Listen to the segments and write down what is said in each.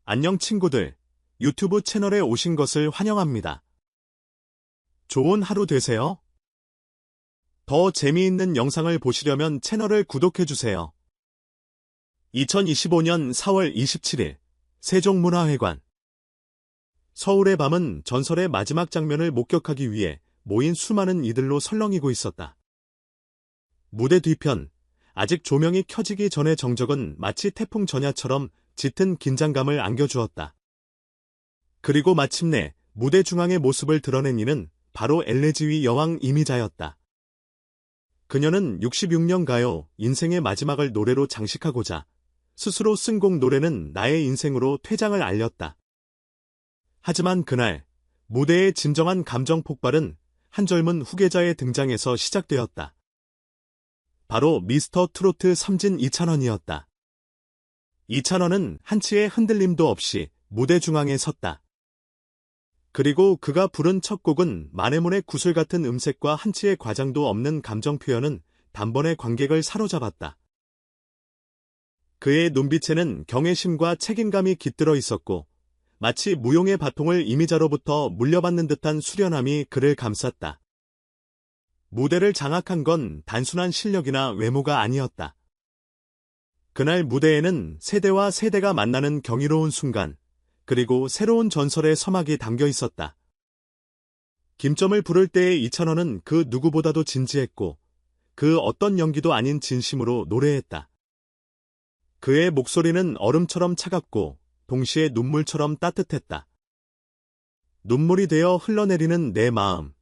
안녕 친구들, 유튜브 채널에 오신 것을 환영합니다. 좋은 하루 되세요. 더 재미있는 영상을 보시려면 채널을 구독해주세요. 2025년 4월 27일, 세종문화회관. 서울의 밤은 전설의 마지막 장면을 목격하기 위해 모인 수많은 이들로 설렁이고 있었다. 무대 뒤편, 아직 조명이 켜지기 전의 정적은 마치 태풍 전야처럼 짙은 긴장감을 안겨주었다. 그리고 마침내 무대 중앙의 모습을 드러낸 이는 바로 엘레지위 여왕 이미자였다. 그녀는 66년 가요 인생의 마지막을 노래로 장식하고자 스스로 쓴 곡 노래는 나의 인생으로 퇴장을 알렸다. 하지만 그날 무대의 진정한 감정 폭발은 한 젊은 후계자의 등장에서 시작되었다. 바로 미스터 트로트 삼진 이찬원이었다. 이찬원은 한치의 흔들림도 없이 무대 중앙에 섰다. 그리고 그가 부른 첫 곡은 마네몬의 구슬 같은 음색과 한치의 과장도 없는 감정 표현은 단번에 관객을 사로잡았다. 그의 눈빛에는 경외심과 책임감이 깃들어 있었고 마치 무용의 바통을 이미자로부터 물려받는 듯한 수련함이 그를 감쌌다. 무대를 장악한 건 단순한 실력이나 외모가 아니었다. 그날 무대에는 세대와 세대가 만나는 경이로운 순간, 그리고 새로운 전설의 서막이 담겨 있었다. 김점을 부를 때의 이찬원은 그 누구보다도 진지했고, 그 어떤 연기도 아닌 진심으로 노래했다. 그의 목소리는 얼음처럼 차갑고, 동시에 눈물처럼 따뜻했다. 눈물이 되어 흘러내리는 내 마음,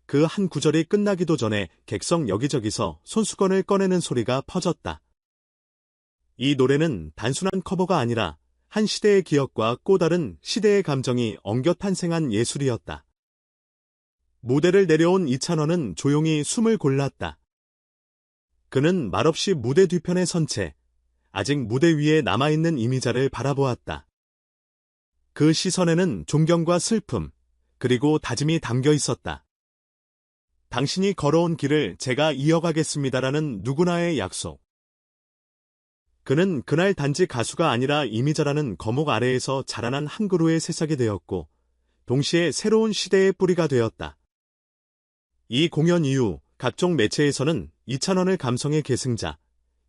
그 한 구절이 끝나기도 전에 객석 여기저기서 손수건을 꺼내는 소리가 퍼졌다. 이 노래는 단순한 커버가 아니라 한 시대의 기억과 또 다른 시대의 감정이 엉겨 탄생한 예술이었다. 무대를 내려온 이찬원은 조용히 숨을 골랐다. 그는 말없이 무대 뒤편에 선 채 아직 무대 위에 남아있는 이미자를 바라보았다. 그 시선에는 존경과 슬픔, 그리고 다짐이 담겨 있었다. 당신이 걸어온 길을 제가 이어가겠습니다라는 누구나의 약속. 그는 그날 단지 가수가 아니라 이미자라는 거목 아래에서 자라난 한 그루의 새싹이 되었고, 동시에 새로운 시대의 뿌리가 되었다. 이 공연 이후 각종 매체에서는 이찬원을 감성의 계승자,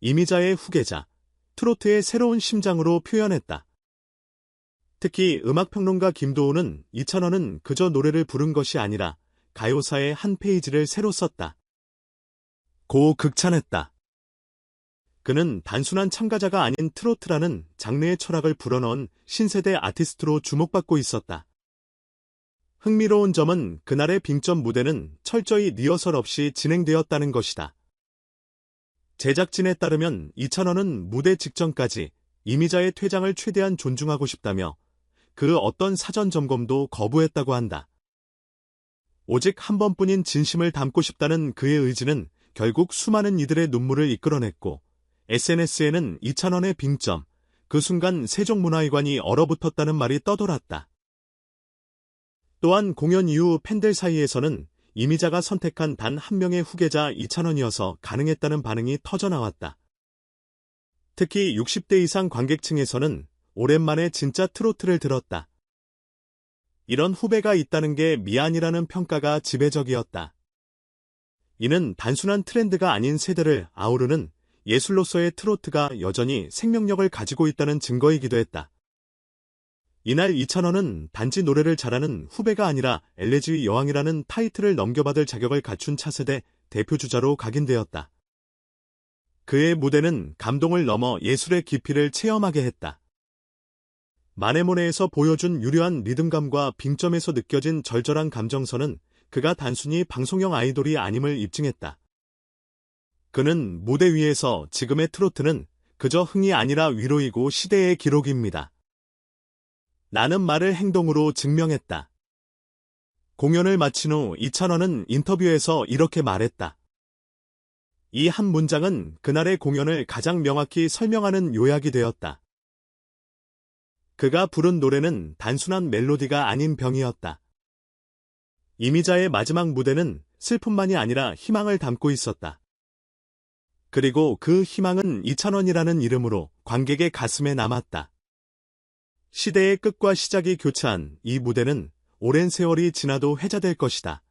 이미자의 후계자, 트로트의 새로운 심장으로 표현했다. 특히 음악평론가 김도우는 이찬원은 그저 노래를 부른 것이 아니라 가요사의 한 페이지를 새로 썼다. 고 극찬했다. 그는 단순한 참가자가 아닌 트로트라는 장르의 철학을 불어넣은 신세대 아티스트로 주목받고 있었다. 흥미로운 점은 그날의 빙점 무대는 철저히 리허설 없이 진행되었다는 것이다. 제작진에 따르면 이찬원은 무대 직전까지 이미자의 퇴장을 최대한 존중하고 싶다며 그 어떤 사전 점검도 거부했다고 한다. 오직 한 번뿐인 진심을 담고 싶다는 그의 의지는 결국 수많은 이들의 눈물을 이끌어냈고, SNS에는 이찬원의 빙점, 그 순간 세종문화회관이 얼어붙었다는 말이 떠돌았다. 또한 공연 이후 팬들 사이에서는 이미자가 선택한 단 한 명의 후계자 이찬원이어서 가능했다는 반응이 터져나왔다. 특히 60대 이상 관객층에서는 오랜만에 진짜 트로트를 들었다. 이런 후배가 있다는 게 미안이라는 평가가 지배적이었다. 이는 단순한 트렌드가 아닌 세대를 아우르는 예술로서의 트로트가 여전히 생명력을 가지고 있다는 증거이기도 했다. 이날 이찬원은 단지 노래를 잘하는 후배가 아니라 엘레지위 여왕이라는 타이틀을 넘겨받을 자격을 갖춘 차세대 대표주자로 각인되었다. 그의 무대는 감동을 넘어 예술의 깊이를 체험하게 했다. 마네모네에서 보여준 유려한 리듬감과 빙점에서 느껴진 절절한 감정선은 그가 단순히 방송형 아이돌이 아님을 입증했다. 그는 무대 위에서 지금의 트로트는 그저 흥이 아니라 위로이고 시대의 기록입니다. 나는 말을 행동으로 증명했다. 공연을 마친 후 이찬원은 인터뷰에서 이렇게 말했다. 이 한 문장은 그날의 공연을 가장 명확히 설명하는 요약이 되었다. 그가 부른 노래는 단순한 멜로디가 아닌 병이었다. 이미자의 마지막 무대는 슬픔만이 아니라 희망을 담고 있었다. 그리고 그 희망은 이찬원이라는 이름으로 관객의 가슴에 남았다. 시대의 끝과 시작이 교차한 이 무대는 오랜 세월이 지나도 회자될 것이다.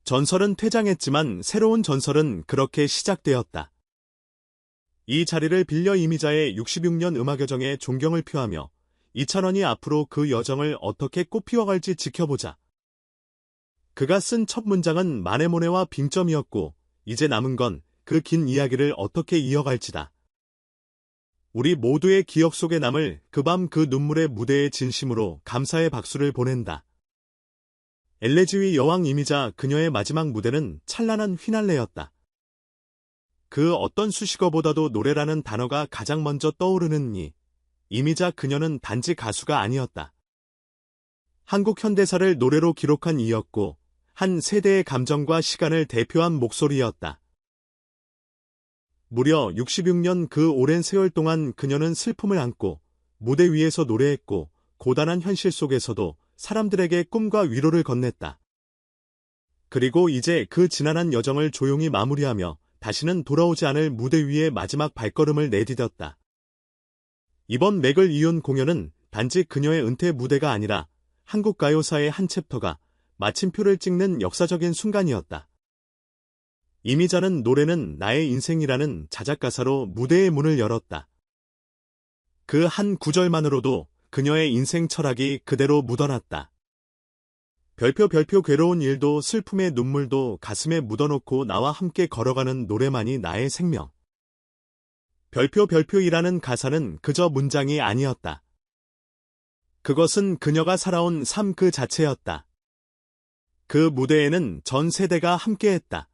전설은 퇴장했지만 새로운 전설은 그렇게 시작되었다. 이 자리를 빌려 이미자의 66년 음악여정에 존경을 표하며 이찬원이 앞으로 그 여정을 어떻게 꽃피워갈지 지켜보자. 그가 쓴 첫 문장은 마네모네와 빙점이었고 이제 남은 건 그 긴 이야기를 어떻게 이어갈지다. 우리 모두의 기억 속에 남을 그 밤 그 눈물의 무대에 진심으로 감사의 박수를 보낸다. 엘레지위 여왕 이미자 그녀의 마지막 무대는 찬란한 휘날레였다. 그 어떤 수식어보다도 노래라는 단어가 가장 먼저 떠오르는 이미자 그녀는 단지 가수가 아니었다. 한국 현대사를 노래로 기록한 이였고 한 세대의 감정과 시간을 대표한 목소리였다. 무려 66년 그 오랜 세월 동안 그녀는 슬픔을 안고 무대 위에서 노래했고 고단한 현실 속에서도 사람들에게 꿈과 위로를 건넸다. 그리고 이제 그 지난한 여정을 조용히 마무리하며 다시는 돌아오지 않을 무대 위에 마지막 발걸음을 내디뎠다. 이번 맥을 이은 공연은 단지 그녀의 은퇴 무대가 아니라 한국 가요사의 한 챕터가 마침표를 찍는 역사적인 순간이었다. 이미자는 노래는 나의 인생이라는 자작가사로 무대의 문을 열었다. 그 한 구절만으로도 그녀의 인생 철학이 그대로 묻어났다. 별표 괴로운 일도 슬픔의 눈물도 가슴에 묻어놓고 나와 함께 걸어가는 노래만이 나의 생명. 별표이라는 가사는 그저 문장이 아니었다. 그것은 그녀가 살아온 삶 그 자체였다. 그 무대에는 전 세대가 함께했다.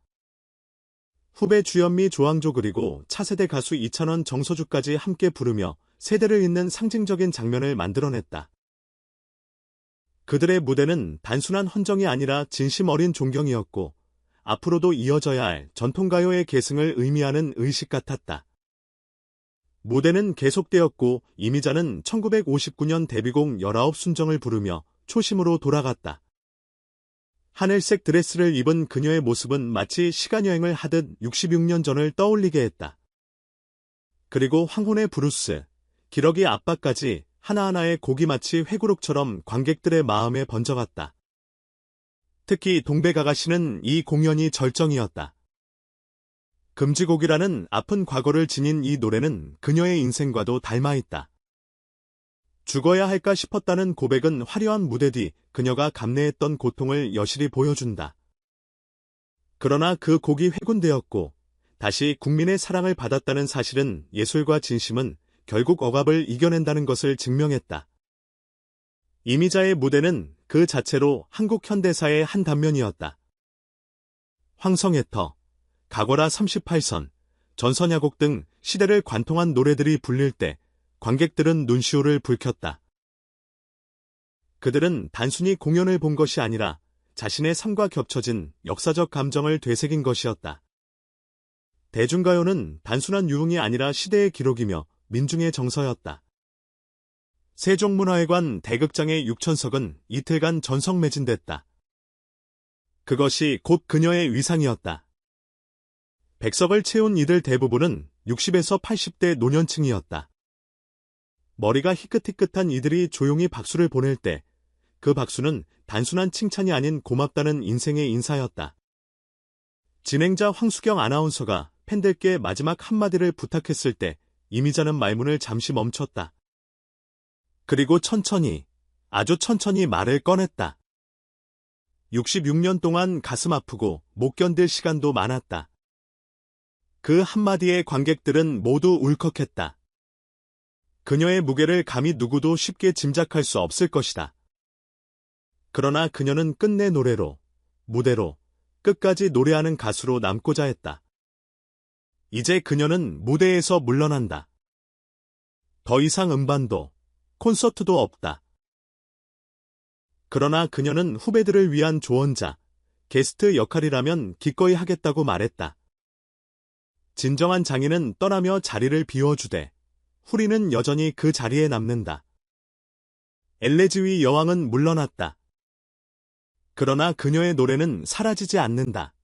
후배 주현미 조항조 그리고 차세대 가수 이찬원 정서주까지 함께 부르며 세대를 잇는 상징적인 장면을 만들어냈다. 그들의 무대는 단순한 헌정이 아니라 진심 어린 존경이었고 앞으로도 이어져야 할 전통가요의 계승을 의미하는 의식 같았다. 무대는 계속되었고 이미자는 1959년 데뷔곡 19순정을 부르며 초심으로 돌아갔다. 하늘색 드레스를 입은 그녀의 모습은 마치 시간여행을 하듯 66년 전을 떠올리게 했다. 그리고 황혼의 브루스, 기러기 아빠까지 하나하나의 곡이 마치 회구록처럼 관객들의 마음에 번져갔다. 특히 동백아가씨는 이 공연이 절정이었다. 금지곡이라는 아픈 과거를 지닌 이 노래는 그녀의 인생과도 닮아있다. 죽어야 할까 싶었다는 고백은 화려한 무대 뒤 그녀가 감내했던 고통을 여실히 보여준다. 그러나 그 곡이 회군되었고 다시 국민의 사랑을 받았다는 사실은 예술과 진심은 결국 억압을 이겨낸다는 것을 증명했다. 이미자의 무대는 그 자체로 한국 현대사의 한 단면이었다. 황성애터, 가거라 38선, 전선야곡 등 시대를 관통한 노래들이 불릴 때 관객들은 눈시울을 붉혔다. 그들은 단순히 공연을 본 것이 아니라 자신의 삶과 겹쳐진 역사적 감정을 되새긴 것이었다. 대중가요는 단순한 유흥이 아니라 시대의 기록이며 민중의 정서였다. 세종문화회관 대극장의 6천석은 이틀간 전석 매진됐다. 그것이 곧 그녀의 위상이었다. 100석을 채운 이들 대부분은 60에서 80대 노년층이었다. 머리가 희끗희끗한 이들이 조용히 박수를 보낼 때 그 박수는 단순한 칭찬이 아닌 고맙다는 인생의 인사였다. 진행자 황수경 아나운서가 팬들께 마지막 한마디를 부탁했을 때 이미자는 말문을 잠시 멈췄다. 그리고 천천히, 아주 천천히 말을 꺼냈다. 66년 동안 가슴 아프고 못 견딜 시간도 많았다. 그 한마디에 관객들은 모두 울컥했다. 그녀의 무게를 감히 누구도 쉽게 짐작할 수 없을 것이다. 그러나 그녀는 끝내 노래로, 무대로, 끝까지 노래하는 가수로 남고자 했다. 이제 그녀는 무대에서 물러난다. 더 이상 음반도, 콘서트도 없다. 그러나 그녀는 후배들을 위한 조언자, 게스트 역할이라면 기꺼이 하겠다고 말했다. 진정한 장인은 떠나며 자리를 비워주되 후리는 여전히 그 자리에 남는다. 엘레지위 여왕은 물러났다. 그러나 그녀의 노래는 사라지지 않는다.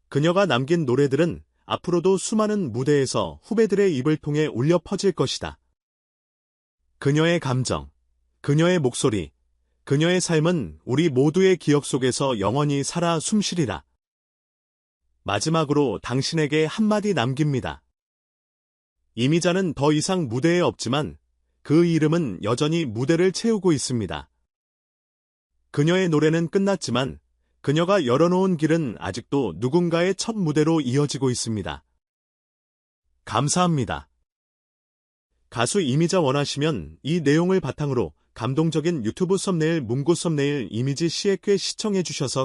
그녀가 남긴 노래들은 앞으로도 수많은 무대에서 후배들의 입을 통해 울려 퍼질 것이다. 그녀의 감정, 그녀의 목소리, 그녀의 삶은 우리 모두의 기억 속에서 영원히 살아 숨쉬리라. 마지막으로 당신에게 한마디 남깁니다. 이미자는 더 이상 무대에 없지만 그 이름은 여전히 무대를 채우고 있습니다. 그녀의 노래는 끝났지만 그녀가 열어놓은 길은 아직도 누군가의 첫 무대로 이어지고 있습니다. 감사합니다. 가수 이미자 원하시면 이 내용을 바탕으로 감동적인 유튜브 썸네일 문구 썸네일 이미지 시에케 시청해주셔서